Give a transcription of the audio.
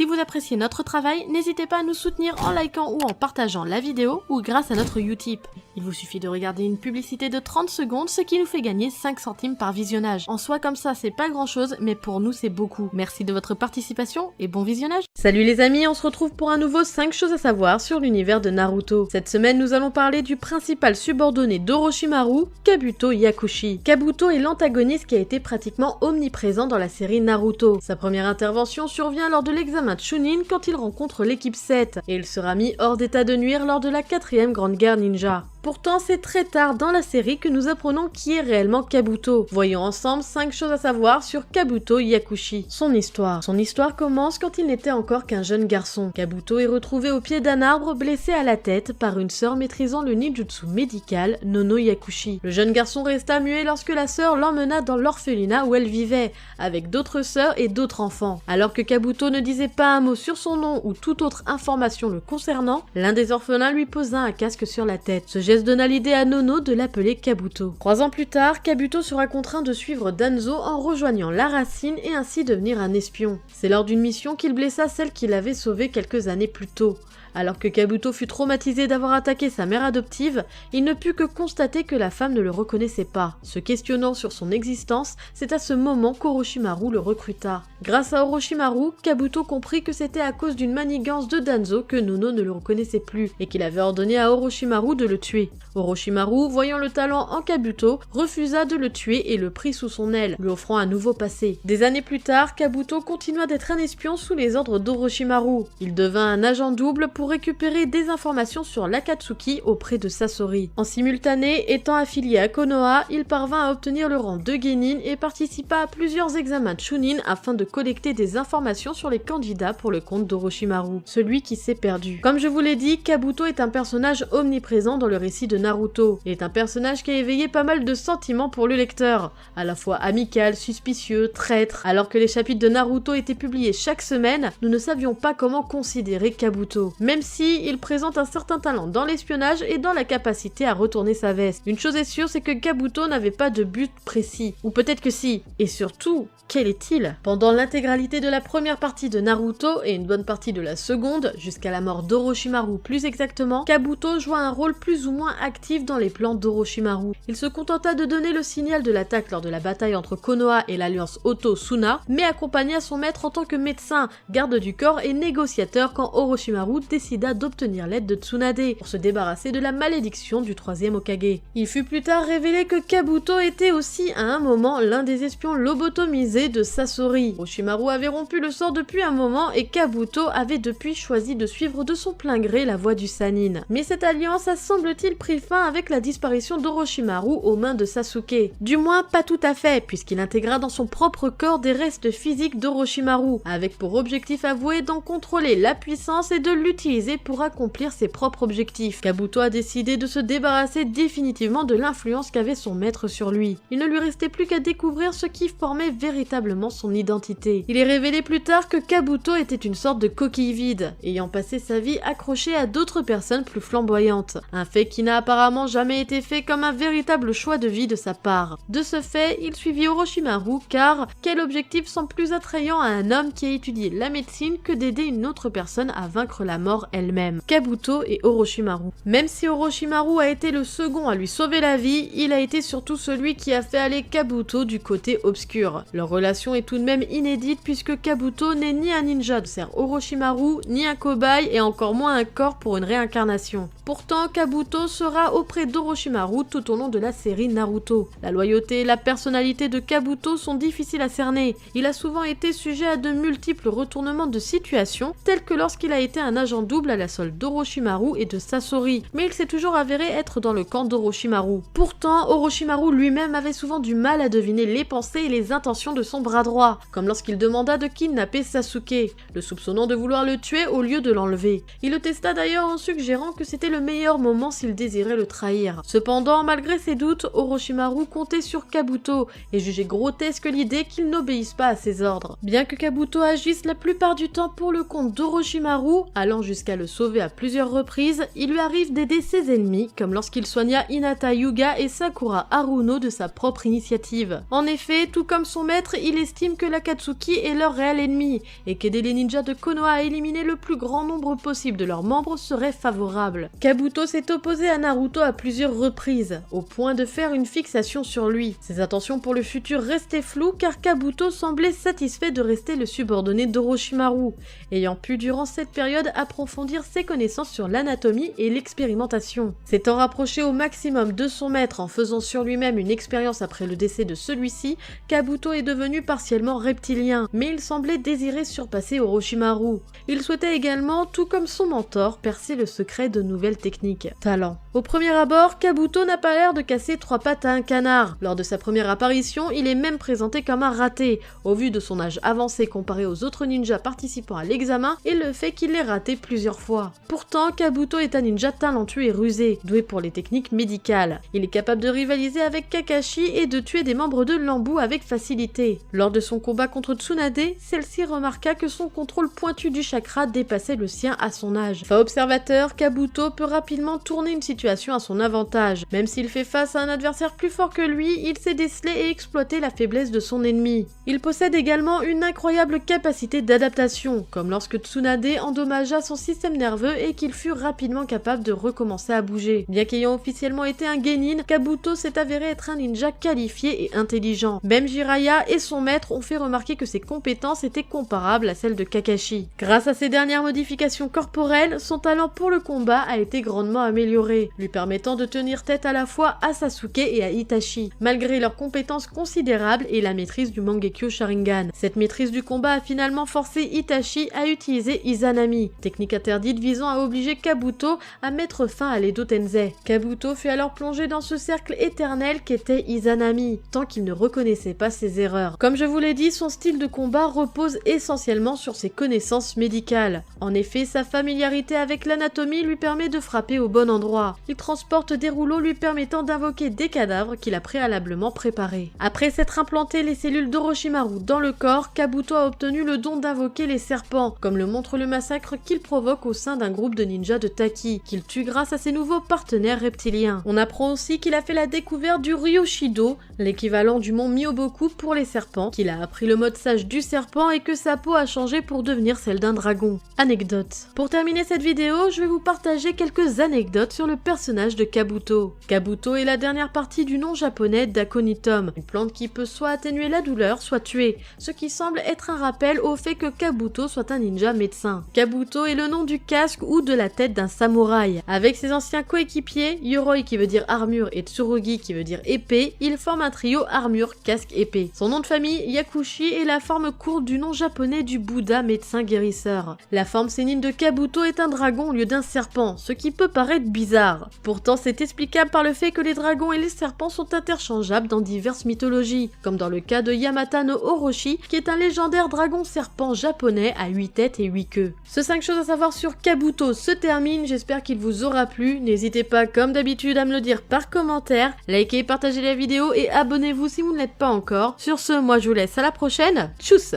Si vous appréciez notre travail, n'hésitez pas à nous soutenir en likant ou en partageant la vidéo ou grâce à notre Utip. Il vous suffit de regarder une publicité de 30 secondes, ce qui nous fait gagner 5 centimes par visionnage. En soi comme ça c'est pas grand chose, mais pour nous c'est beaucoup. Merci de votre participation et bon visionnage. Salut les amis, on se retrouve pour un nouveau 5 choses à savoir sur l'univers de Naruto. Cette semaine nous allons parler du principal subordonné d'Orochimaru, Kabuto Yakushi. Kabuto est l'antagoniste qui a été pratiquement omniprésent dans la série Naruto. Sa première intervention survient lors de l'examen de Chunin quand il rencontre l'équipe 7, et il sera mis hors d'état de nuire lors de la 4e grande guerre ninja. Pourtant, c'est très tard dans la série que nous apprenons qui est réellement Kabuto. Voyons ensemble 5 choses à savoir sur Kabuto Yakushi. Son histoire commence quand il n'était encore qu'un jeune garçon. Kabuto est retrouvé au pied d'un arbre blessé à la tête par une sœur maîtrisant le ninjutsu médical, Nono Yakushi. Le jeune garçon resta muet lorsque la sœur l'emmena dans l'orphelinat où elle vivait, avec d'autres sœurs et d'autres enfants. Alors que Kabuto ne disait pas un mot sur son nom ou toute autre information le concernant, l'un des orphelins lui posa un casque sur la tête. Ce geste donna l'idée à Nono de l'appeler Kabuto. 3 ans plus tard, Kabuto sera contraint de suivre Danzo en rejoignant la racine et ainsi devenir un espion. C'est lors d'une mission qu'il blessa celle qu'il avait sauvée quelques années plus tôt. Alors que Kabuto fut traumatisé d'avoir attaqué sa mère adoptive, il ne put que constater que la femme ne le reconnaissait pas. Se questionnant sur son existence, c'est à ce moment qu'Orochimaru le recruta. Grâce à Orochimaru, Kabuto comprit que c'était à cause d'une manigance de Danzo que Nono ne le reconnaissait plus, et qu'il avait ordonné à Orochimaru de le tuer. Orochimaru, voyant le talent en Kabuto, refusa de le tuer et le prit sous son aile, lui offrant un nouveau passé. Des années plus tard, Kabuto continua d'être un espion sous les ordres d'Orochimaru. Il devint un agent double pour récupérer des informations sur l'Akatsuki auprès de Sasori. En simultané, étant affilié à Konoha, il parvint à obtenir le rang de Genin et participa à plusieurs examens de Chunin afin de collecter des informations sur les candidats pour le compte d'Orochimaru, celui qui s'est perdu. Comme je vous l'ai dit, Kabuto est un personnage omniprésent dans le récit de Naruto. Il est un personnage qui a éveillé pas mal de sentiments pour le lecteur, à la fois amical, suspicieux, traître. Alors que les chapitres de Naruto étaient publiés chaque semaine, nous ne savions pas comment considérer Kabuto. Même si il présente un certain talent dans l'espionnage et dans la capacité à retourner sa veste. Une chose est sûre, c'est que Kabuto n'avait pas de but précis. Ou peut-être que si. Et surtout, quel est-il? Pendant l'intégralité de la première partie de Naruto et une bonne partie de la seconde, jusqu'à la mort d'Orochimaru plus exactement, Kabuto joua un rôle plus ou moins actif dans les plans d'Orochimaru. Il se contenta de donner le signal de l'attaque lors de la bataille entre Konoha et l'alliance Oto-Suna, mais accompagna son maître en tant que médecin, garde du corps et négociateur quand Orochimaru décida d'obtenir l'aide de Tsunade pour se débarrasser de la malédiction du 3e Hokage. Il fut plus tard révélé que Kabuto était aussi à un moment l'un des espions lobotomisés de Sasori. Orochimaru avait rompu le sort depuis un moment et Kabuto avait depuis choisi de suivre de son plein gré la voie du Sannin. Mais cette alliance a semble-t-il pris fin avec la disparition d'Orochimaru aux mains de Sasuke. Du moins pas tout à fait, puisqu'il intégra dans son propre corps des restes physiques d'Orochimaru, avec pour objectif avoué d'en contrôler la puissance et de l'utiliser pour accomplir ses propres objectifs. Kabuto a décidé de se débarrasser définitivement de l'influence qu'avait son maître sur lui. Il ne lui restait plus qu'à découvrir ce qui formait véritablement son identité. Il est révélé plus tard que Kabuto était une sorte de coquille vide, ayant passé sa vie accroché à d'autres personnes plus flamboyantes. Un fait qui n'a apparemment jamais été fait comme un véritable choix de vie de sa part. De ce fait, il suivit Orochimaru car quel objectif semble plus attrayant à un homme qui a étudié la médecine que d'aider une autre personne à vaincre la mort elle-même? Kabuto et Orochimaru. Même si Orochimaru a été le second à lui sauver la vie, il a été surtout celui qui a fait aller Kabuto du côté obscur. Leur relation est tout de même inédite puisque Kabuto n'est ni un ninja de sert Orochimaru, ni un cobaye et encore moins un corps pour une réincarnation. Pourtant, Kabuto sera auprès d'Orochimaru tout au long de la série Naruto. La loyauté et la personnalité de Kabuto sont difficiles à cerner. Il a souvent été sujet à de multiples retournements de situation, tels que lorsqu'il a été un agent double à la solde d'Orochimaru et de Sasori, mais il s'est toujours avéré être dans le camp d'Orochimaru. Pourtant, Orochimaru lui-même avait souvent du mal à deviner les pensées et les intentions de son bras droit, comme lorsqu'il demanda de kidnapper Sasuke, le soupçonnant de vouloir le tuer au lieu de l'enlever. Il le testa d'ailleurs en suggérant que c'était le meilleur moment s'il qu'elle désirait le trahir. Cependant, malgré ses doutes, Orochimaru comptait sur Kabuto et jugeait grotesque l'idée qu'il n'obéisse pas à ses ordres. Bien que Kabuto agisse la plupart du temps pour le compte d'Orochimaru, allant jusqu'à le sauver à plusieurs reprises, il lui arrive d'aider ses ennemis, comme lorsqu'il soigna Hinata Hyuga et Sakura Haruno de sa propre initiative. En effet, tout comme son maître, il estime que l'Akatsuki est leur réel ennemi, et qu'aider les ninjas de Konoha à éliminer le plus grand nombre possible de leurs membres serait favorable. Kabuto s'est opposé à Naruto à plusieurs reprises, au point de faire une fixation sur lui. Ses intentions pour le futur restaient floues car Kabuto semblait satisfait de rester le subordonné d'Orochimaru, ayant pu durant cette période approfondir ses connaissances sur l'anatomie et l'expérimentation. S'étant rapproché au maximum de son maître en faisant sur lui-même une expérience après le décès de celui-ci, Kabuto est devenu partiellement reptilien, mais il semblait désirer surpasser Orochimaru. Il souhaitait également, tout comme son mentor, percer le secret de nouvelles techniques. Talent. Au premier abord, Kabuto n'a pas l'air de casser trois pattes à un canard. Lors de sa première apparition, il est même présenté comme un raté, au vu de son âge avancé comparé aux autres ninjas participant à l'examen et le fait qu'il l'ait raté plusieurs fois. Pourtant, Kabuto est un ninja talentueux et rusé, doué pour les techniques médicales. Il est capable de rivaliser avec Kakashi et de tuer des membres de l'Ambu avec facilité. Lors de son combat contre Tsunade, celle-ci remarqua que son contrôle pointu du chakra dépassait le sien à son âge. Fin observateur, Kabuto peut rapidement tourner une situation à son avantage. Même s'il fait face à un adversaire plus fort que lui, il sait déceler et exploiter la faiblesse de son ennemi. Il possède également une incroyable capacité d'adaptation, comme lorsque Tsunade endommagea son système nerveux et qu'il fut rapidement capable de recommencer à bouger. Bien qu'ayant officiellement été un genin, Kabuto s'est avéré être un ninja qualifié et intelligent. Même Jiraiya et son maître ont fait remarquer que ses compétences étaient comparables à celles de Kakashi. Grâce à ces dernières modifications corporelles, son talent pour le combat a été grandement amélioré, lui permettant de tenir tête à la fois à Sasuke et à Itachi, malgré leurs compétences considérables et la maîtrise du Mangekyo Sharingan. Cette maîtrise du combat a finalement forcé Itachi à utiliser Izanami, technique interdite visant à obliger Kabuto à mettre fin à l'Edo Tensei. Kabuto fut alors plongé dans ce cercle éternel qu'était Izanami, tant qu'il ne reconnaissait pas ses erreurs. Comme je vous l'ai dit, son style de combat repose essentiellement sur ses connaissances médicales. En effet, sa familiarité avec l'anatomie lui permet de frapper au bon endroit. Il transporte des rouleaux lui permettant d'invoquer des cadavres qu'il a préalablement préparés. Après s'être implanté les cellules d'Orochimaru dans le corps, Kabuto a obtenu le don d'invoquer les serpents, comme le montre le massacre qu'il provoque au sein d'un groupe de ninjas de Taki, qu'il tue grâce à ses nouveaux partenaires reptiliens. On apprend aussi qu'il a fait la découverte du Ryoshido, l'équivalent du mont Myoboku pour les serpents, qu'il a appris le mode sage du serpent et que sa peau a changé pour devenir celle d'un dragon. Anecdote. Pour terminer cette vidéo, je vais vous partager quelques anecdotes sur le personnage de Kabuto. Kabuto est la dernière partie du nom japonais d'Aconitum, une plante qui peut soit atténuer la douleur, soit tuer, ce qui semble être un rappel au fait que Kabuto soit un ninja médecin. Kabuto est le nom du casque ou de la tête d'un samouraï. Avec ses anciens coéquipiers, Yoroi qui veut dire armure et Tsurugi qui veut dire épée, il forme un trio armure, casque, épée. Son nom de famille, Yakushi, est la forme courte du nom japonais du Bouddha médecin guérisseur. La forme sénile de Kabuto est un dragon au lieu d'un serpent, ce qui peut paraître bizarre. Pourtant, c'est explicable par le fait que les dragons et les serpents sont interchangeables dans diverses mythologies, comme dans le cas de Yamata no Orochi, qui est un légendaire dragon-serpent japonais à 8 têtes et 8 queues. Ce 5 choses à savoir sur Kabuto se termine, j'espère qu'il vous aura plu. N'hésitez pas, comme d'habitude, à me le dire par commentaire, likez et partagez la vidéo et abonnez-vous si vous ne l'êtes pas encore. Sur ce, moi je vous laisse à la prochaine, tchuss!